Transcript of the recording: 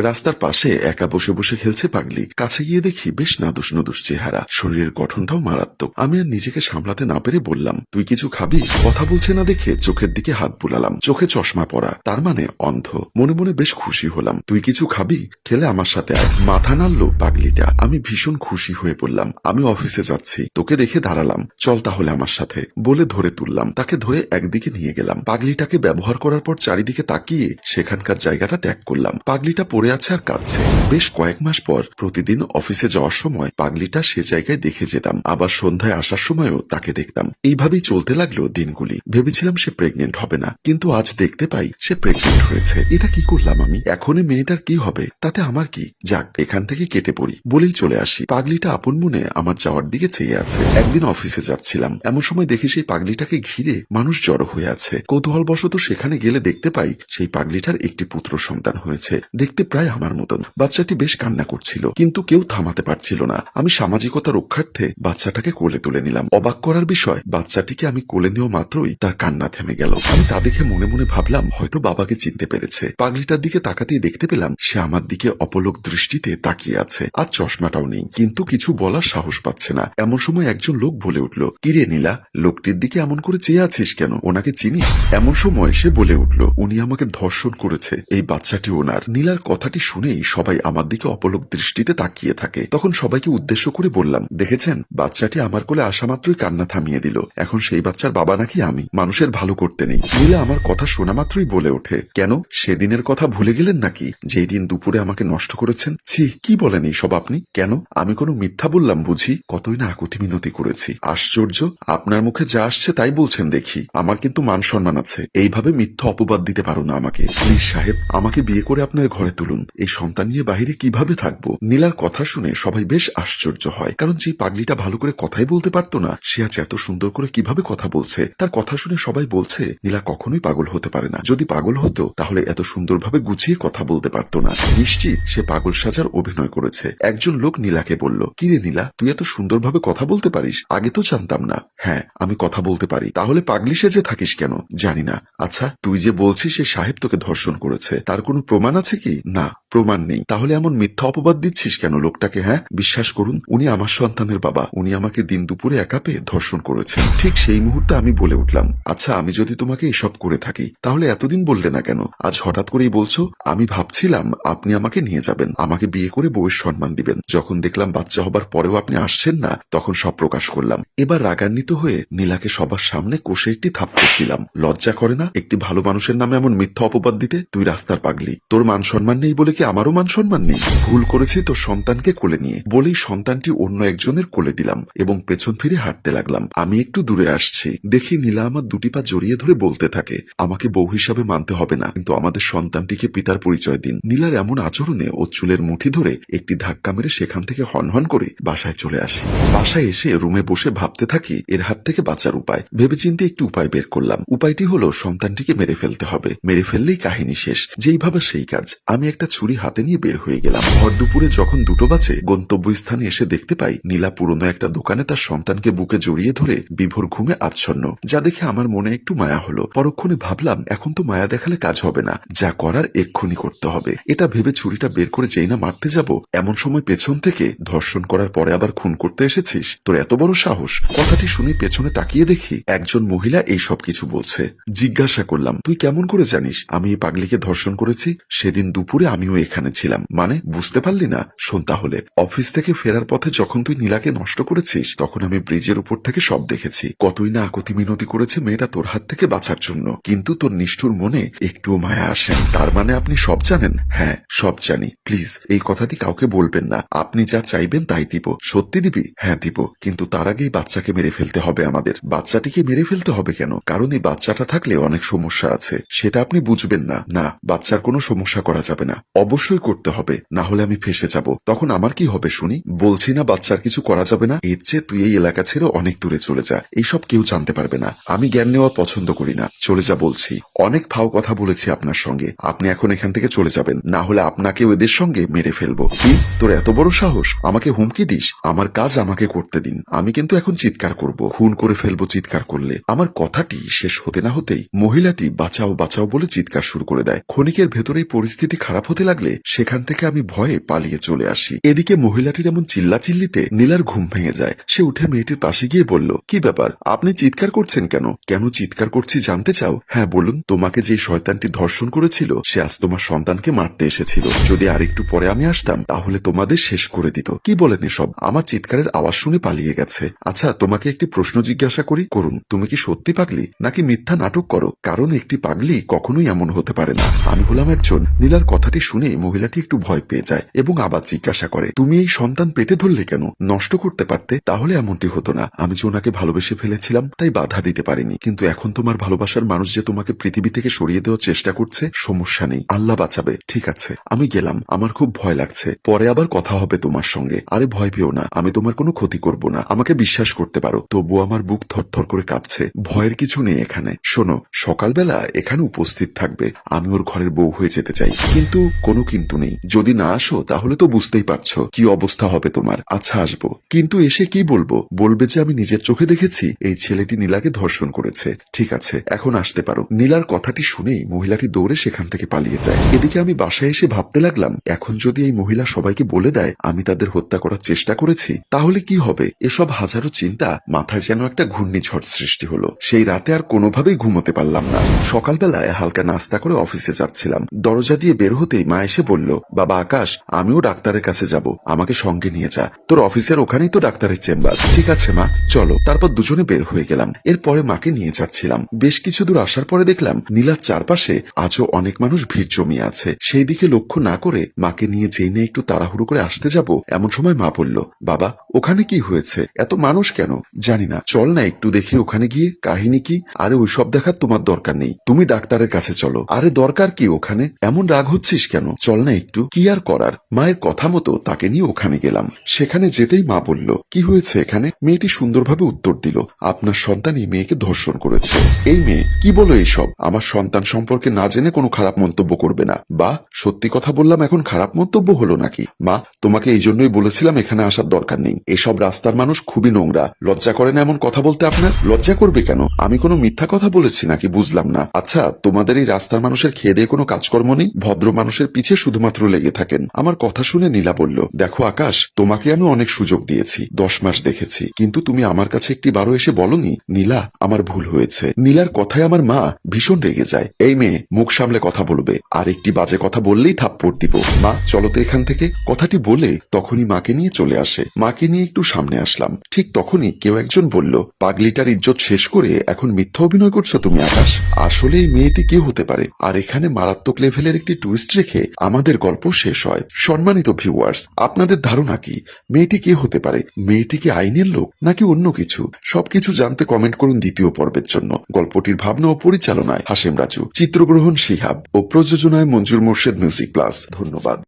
রাস্তার পাশে একা বসে বসে খেলছে পাগলি। কাছে গিয়ে দেখি বেশ নাদুস নুদুস চেহারা, শরীরের গঠনটাও মারাত্মক। আমি আর নিজেকে সামলাতে না পেরে বললাম, তুই কিছু খাবি? কথা বলছে না দেখে চোখের দিকে হাত বুলালাম। চোখে চশমা পরা, তার মানে অন্ধ। মনে মনে বেশ খুশি হলাম। তুই কিছু খাবি? খেলে আমার সাথে আয়। মাথা নাড়লো পাগলিটা। আমি ভীষণ খুশি হয়ে বললাম, আমি অফিসে যাচ্ছি, তোকে দেখে দাঁড়ালাম, চল তাহলে আমার সাথে। বলে ধরে তুললাম, তাকে ধরে একদিকে নিয়ে গেলাম। পাগলিটাকে ব্যবহার করার পর চারিদিকে তাকিয়ে সেখানকার জায়গাটা ত্যাগ করলাম। পাগলিটা পড়ে আছে আর কাঁদছে। বেশ কয়েক মাস পর প্রতিদিন অফিসে যাওয়ার সময় পাগলিটা সে জায়গায় দেখে যেতাম, আবার সন্ধ্যায় আসার সময়ও তাকে দেখতাম। এইভাবেই চলতে লাগলো দিনগুলি। ভেবেছিলাম সে প্রেগনেন্ট হবে না, কিন্তু আজ দেখতে পাই সে প্রেগনেন্ট হয়েছে। এটা কি করলাম আমি? এখনই মেয়েটার কি হবে তাতে আমার কি? যাক, এখান থেকে কেটে পড়ি বলেই চলে আসি। পাগলিটা আপন মনে আমার যাওয়ার দিকে চেয়ে আছে। একদিন অফিসে যাচ্ছিলাম, এমন সময় দেখি সেই পাগলিটাকে ঘিরে মানুষ জড়ো হয়ে আছে। কৌতূহলবশত সেখানে গেলে দেখতে পাই সেই পাগলিটার একটি পুত্র সন্তান হয়েছে, দেখতে প্রায় আমার মতন। বাচ্চাটি বেশ কান্না করছিল, কিন্তু কেউ থামাতে পারছিল না। আমি সামাজিকতা রক্ষার্থে বাচ্চাটাকে কোলে তুলে নিলাম। অবাক করার বিষয়, বাচ্চাটিকে আমি কোলে নেওয়া মাত্রই তার কান্না থেমে গেল। আমি তা দেখে মনে মনে ভাবলাম, হয়তো বাবাকে চিনতে পেরেছে। পাগলিটার দিকে তাকাতেই দেখতে পেলাম সে আমার দিকে অপলক দৃষ্টিতে তাকিয়ে আছে, আর চশমাটাও নেই, কিন্তু কিছু বলার সাহস পাচ্ছে না। এমন সময় একজন লোক বলে উঠল, কিরে নীলা, লোকটির দিকে এমন করে চেয়ে আছিস কেন? ওনাকে চিনিস? এমন সময় সে বলে উঠল, উনি আমাকে ধর্ষণ করেছে, এই বাচ্চাটি ওনার। নীলার কথাটি শুনেই সবাই আমার দিকে অপলক দৃষ্টিতে তাকিয়ে থাকে। তখন সবাইকে উদ্দেশ্য করে বললাম, দেখেছেন, বাচ্চাটি আমার কোলে আসা মাত্রই কান্না থামিয়ে দিল। এখন সেই বাচ্চার বাবা নাকি আমি। মানুষের ভালো করতে নেই। নীলা আমার কথা শোনা মাত্রই বলে ওঠে, কেন, সেদিনের কথা ভুলে গেলেন নাকি, যেই দিন দুপুরে আমাকে নষ্ট করেছেন? ছি, কি বলেন এইসব আপনি? কেন, আমি কোনো মিথ্যা বললাম বুঝি? কতই না আকুতি মিনতি করেছি। আশ্চর্য, আপনার মুখে যা আসছে তাই বলছেন দেখি। আমার কিন্তু মান সম্মান আছে, এইভাবে মিথ্যা অপবাদ দিতে পারো না আমাকে। প্লিজ সাহেব, আমাকে বিয়ে করে আপনার ঘরে তুলুন। এই সন্তান নিয়ে বাহিরে কিভাবে থাকবো? নীলার কথা শুনে সবাই বেশ আশ্চর্য হয়, কারণ যে পাগলিটা ভালো করে কথাই বলতে পারতো না, সে আজ এত সুন্দর করে কিভাবে কথা বলছে। তার কথা শুনে সবাই বলছে, নীলা কখনোই পাগল হতে পারে না। যদি পাগল হতো তাহলে এত সুন্দরভাবে গুছিয়ে কথা বলতে পারতো না। নিশ্চিত সে পাগল সাজার অভিনয় করেছে। একজন লোক নীলাকে বলল, কিরে নীলা, তুই এত সুন্দরভাবে কথা বলতে পারিস? আগে তো জানতাম না। হ্যাঁ, আমি কথা বলতে পারি। তাহলে পাগলি সেজে থাকিস কেন? জানি না। আচ্ছা, তুই যে বলছিস সে সাহেব তোকে ধর্ষণ করেছে, তার কোনো প্রমাণ আছে কি? না, প্রমাণ নেই। তাহলে এমন মিথ্যা অপবাদ দিচ্ছিস কেন লোকটাকে? হ্যাঁ, বিশ্বাস করুন, উনি আমার সন্তানের বাবা। উনি আমাকে দিন দুপুরে একা পেয়ে ধর্ষণ করেছেন। ঠিক সেই মুহূর্তে আমি বলে উঠলাম, আচ্ছা, আমি যদি তোমাকে এসব করে থাকি তাহলে এতদিন বললে না কেন? আজ হঠাৎ করেই বলছো? আমি ভাবছিলাম আপনি আমাকে নিয়ে যাবেন, আমাকে বিয়ে করে বউয়ের সম্মান দিবেন। যখন দেখলাম বাচ্চা হবার পরেও আপনি আসছেন না, তখন সব প্রকাশ করলাম। এবার রাগান্বিত হয়ে নীলাকে সবার সামনে কষে একটি থাপ্পড় দিলাম। লজ্জা করে না একটি ভালো মানুষের নামে এমন মিথ্যা অপবাদ দিতে? তুই রাস্তার পাগলি, তোর মান সম্মান নেই বলে কি আমারও মান সম্মান নেই? ভুল করেছি তোর সন্তানকে কোলে নিয়ে, বলেই সন্তানটি অন্য একজনের কোলে দিলাম এবং পেছন ফিরে হাঁটতে লাগলাম। আমি একটু দূরে আসছি, দেখি নীলা আমার দুটি পা জড়িয়ে ধরে বলতে থাকে, আমাকে বউ হিসাবে মানতে হবে না, কিন্তু আমাদের সন্তানটিকে পিতার পরিচয় দিন। নীলার এমন আচরণে ও চুলের মুঠি ধরে একটি ধাক্কা মেরে সেখান থেকে হনহন করে বাসায় চলে আসি। বাসায় এসে রুমে বসে ভাবতে থাকি এর হাত থেকে বাঁচার উপায়। ভেবেচিন্তে একটি উপায় বের করলাম। উপায়টি হলো সন্তানটিকে মেরে ফেলতে হবে। মেরে ফেললেই কাহিনী শেষ। যেই ভাবে সেই কাজ। আমি একটা ছুরি হাতে নিয়ে বের হয়ে গেলাম। ভর দুপুরে যখন 2টো বাজে, গন্তব্যস্থানে এসে দেখতে পাই নীলা পুরনো একটা দোকানে তার সন্তানকে বুকে জড়িয়ে ধরে বিভোর ঘুমে আচ্ছন্ন। যা দেখে আমার মনে একটু মায়া হলো। পরক্ষণে ভাবলাম, এখন তো মায়া দেখালে কাজ হবে না, যা করার এক্ষুনি করতে হবে। এটা ভেবে ছুরিটা বের করে যেই না মারতে যাব, এমন সময় পেছন থেকে, ধর্ষণ করার পরে আবার খুন করতে এসেছিস? তোর এত বড় সাহস? কথাটি শুনে পেছনে তাকিয়ে দেখি একজন মহিলা এই সব কিছু বলছে। জিজ্ঞাসা করলাম, তুই কেমন করে জানিস আমি এই পাগলিকে ধর্ষণ করেছি? সেদিন দুপুরে আমিও এখানে ছিলাম। মানে বুঝতে পারলি না? শোন তাহলে, অফিস থেকে ফেরার পথে যখন তুই নীলাকে নষ্ট করেছিস, তখন আমি ব্রিজের উপর থেকে সব দেখেছি। কতই না আকুতি মিনতি করেছে মেয়েটা তোর হাত থেকে বাঁচার জন্য, কিন্তু তোর নিষ্ঠুর মনে একটুও মায়া আসেন। তার মানে আপনি সব জানেন? হ্যাঁ, সব জানি। প্লিজ এই কথাটি কাউকে বলবেন না। আপনি যা চাইবেন তাই দিব। সত্যি দিবি? হ্যাঁ দিব, কিন্তু তার আগেই বাচ্চাকে মেরে ফেলতে হবে আমাদের। বাচ্চাটিকে মেরে ফেলতে হবে কেন? কারণ এই বাচ্চাটা থাকলে অনেক সমস্যা আছে, সেটা আপনি বুঝবেন না। না, বাচ্চার কোনো সমস্যা করা যাবে না। অবশ্যই করতে হবে, না হলে আমি ফেসে যাব। তখন আমার কি হবে শুনি? বলছি না বাচ্চার কিছু করা যাবে না। এর চেয়ে তুই এই এলাকা ছেড়ে অনেক দূরে চলে যা। এইসব কেউ জানতে পারবে না। আমি জ্ঞান নেওয়া পছন্দ করি না। চলে যা বলছি। অনেক ফাও কথা বলেছি আপনার সঙ্গে। আপনি এখন এখান থেকে চলে যাবেন, না হলে আপনাকে এদের সঙ্গে মেরে ফেলবো। কি, তোর এত বড় সাহস? আমাকে হুমকি দিস? আমার কাজ আমাকে করতে দিন। আমি কিন্তু এখন চিৎকার করব, খুন করে ফেলবো চিৎকার করলে। আমার কথাটি শেষ হতে না হতেই মহিলাটি বাঁচাও বাঁচাও বলে চিৎকার শুরু করে দেয়। ক্ষণিকের ভেতরেই পরিস্থিতি খারাপ হতে লাগলো। লাগলে সেখান থেকে আমি ভয়ে পালিয়ে চলে আসি। এদিকে মহিলাটির এমন চিল্লাচিল্লিতে নীলার ঘুম ভেঙে যায়। সে উঠে মেয়েটির পাশে গিয়ে বলল, কি ব্যাপার, আপনি চিৎকার করছেন কেন? কেন চিৎকার করছি জানতে চাও? হ্যাঁ বলুন। তোমাকে যে শয়তানটি ধর্ষণ করেছিল সে আজ তোমার সন্তানকে মারতে এসেছিল। যদি আরেকটু পরে আমি আসতাম তাহলে তোমাদের শেষ করে দিত। কি বলেন এসব? আমার চিৎকারের আওয়াজ শুনে পালিয়ে গেছে। আচ্ছা তোমাকে একটি প্রশ্ন জিজ্ঞাসা করি, করুন। তুমি কি সত্যি পাগলি নাকি মিথ্যা নাটক করো? কারণ একটি পাগলি কখনোই এমন হতে পারে না। আমি হলাম একজন। নীলার কথাটি শুনে মহিলাটি একটু ভয় পেয়ে যায় এবং আবার জিজ্ঞাসা করে, তুমি এই সন্তান পেটে ধরলে কেন? নষ্ট করতে পারতে, তাহলে এমনটি হতো না। আমি যে ওনাকে ভালোবেসে ফেলেছিলাম তাই বাধা দিতে পারিনি, কিন্তু এখন তোমার ভালোবাসার মানুষ যে তোমাকে পৃথিবী থেকে সরিয়ে দেওয়ার চেষ্টা করছে। সমস্যা নেই, আল্লাহ বাঁচাবে। ঠিক আছে আমি গেলাম, আমার খুব ভয় লাগছে, পরে আবার কথা হবে তোমার সঙ্গে। আরে ভয় পেও না, আমি তোমার কোনো ক্ষতি করব না, আমাকে বিশ্বাস করতে পারো। তবু আমার বুক থরথর করে কাঁপছে। ভয়ের কিছু নেই এখানে। শোনো, সকালবেলা এখানে উপস্থিত থাকবে। আমি ওর ঘরের বউ হয়ে যেতে চাই, কিন্তু কোনো কিন্তু নেই। যদি না আসো তাহলে তো বুঝতেই পারছো কি অবস্থা হবে তোমার। আচ্ছা আসবো, কিন্তু এসে কি বলবো? বলবে যে আমি নিজের চোখে দেখেছি এই ছেলেটি নীলাকে ধর্ষণ করেছে। ঠিক আছে এখন আসতে পারো। নীলার কথাটি শুনেই মহিলাটি দৌড়ে সেখান থেকে পালিয়ে যায়। এদিকে আমি বাসায় এসে ভাবতে লাগলাম, এখন যদি এই মহিলা সবাইকে বলে দেয় আমি তাদের হত্যা করার চেষ্টা করেছি তাহলে কি হবে? এসব হাজারো চিন্তা মাথায় যেন একটা ঘূর্ণিঝড় সৃষ্টি হলো। সেই রাতে আর কোনোভাবেই ঘুমোতে পারলাম না। সকালবেলায় হালকা নাস্তা করে অফিসে যাচ্ছিলাম। দরজা দিয়ে বের হতেই মা এসে বলল, বাবা আকাশ, আমিও ডাক্তারের কাছে যাব, আমাকে সঙ্গে নিয়ে যা। তোর অফিসের ওখানেই তো ডাক্তারের চেম্বার। ঠিক আছে মা, চলো। তারপর দুজনে বের হয়ে গেলাম। এরপরে মাকে নিয়ে যাচ্ছিলাম। বেশ কিছু দূর আসার পরে দেখলাম নীলার চারপাশে আজও অনেক মানুষ ভিড় জমিয়ে আছে। সেই দিকে লক্ষ্য না করে মাকে নিয়ে যেই নিয়ে একটু তাড়াহুড়ো করে আসতে যাব, এমন সময় মা বলল, বাবা ওখানে কি হয়েছে? এত মানুষ কেন? জানি না, চল না একটু দেখি ওখানে গিয়ে কাহিনী কি। আরে ওইসব দেখার তোমার দরকার নেই, তুমি ডাক্তারের কাছে চলো। আরে দরকার কি ওখানে? এমন রাগ হচ্ছিস কেন? চল না একটু। কি আর করার? মায়ের কথা মতো তাকে নিয়ে ওখানে গেলাম। সেখানে যেতেই মা বলল, কি হয়েছে এখানে? মেয়েটি সুন্দরভাবে উত্তর দিল, আপনার সন্তান এই মেয়েকে ধর্ষণ করেছে। এই মেয়ে কি বলো এইসব? আমার সন্তান সম্পর্কে না জেনে কোনো খারাপ মন্তব্য করবে না। বা সত্যি কথা বললাম, এখন খারাপ মন্তব্য হলো নাকি? মা তোমাকে এই জন্যই বলেছিলাম এখানে আসার দরকার নেই। এসব রাস্তার মানুষ খুবই নোংরা। লজ্জা করে না এমন কথা বলতে আপনার? লজ্জা করবে কেন? আমি কোনো মিথ্যা কথা বলেছি নাকি? বুঝলাম না। আচ্ছা তোমাদের এই রাস্তার মানুষের খেয়ে দিয়ে কোনো কাজকর্ম নেই? ভদ্র মানুষের পিছে শুধুমাত্র লেগে থাকেন। আমার কথা শুনে নীলা বলল, দেখো আকাশ, তোমাকে আমি অনেক সুযোগ দিয়েছি, 10 মাস দেখেছি, কিন্তু তুমি আমার কাছে একটি বারো এসে বলনি নীলা আমার ভুল হয়েছে। নীলার কথায় আমার মা ভীষণ রেগে যায়। এই মেয়ে মুখ সামলে কথা বলবে, আর একটি বাজে কথা বললেই থাপ্পড় দিব। মা চলো তো এখান থেকে। কথাটি বলে তখনই মাকে নিয়ে চলে আসে। মাকে নিয়ে একটু সামনে আসলাম। ঠিক তখনই কেউ একজন বলল, পাগলিটার ইজ্জত শেষ করে এখন মিথ্যা অভিনয় করছো তুমি আকাশ? আসলে এই মেয়েটি কে হতে পারে? আর এখানে মারাত্মক লেভেলের একটি টুইস্ট রেখে আমাদের গল্প শেষ হয়। সম্মানিত ভিউয়ার্স, আপনাদের ধারণা কি মেয়েটি কে হতে পারে? মেয়েটি কি আইনের লোক নাকি অন্য কিছু? সবকিছু জানতে কমেন্ট করুন দ্বিতীয় পর্বের জন্য। গল্পটির ভাবনা ও পরিচালনায় হাশেম রাজু, চিত্রগ্রহণ শিহাব ও প্রযোজনায় মঞ্জুর মোর্শেদ মিউজিক প্লাস। ধন্যবাদ।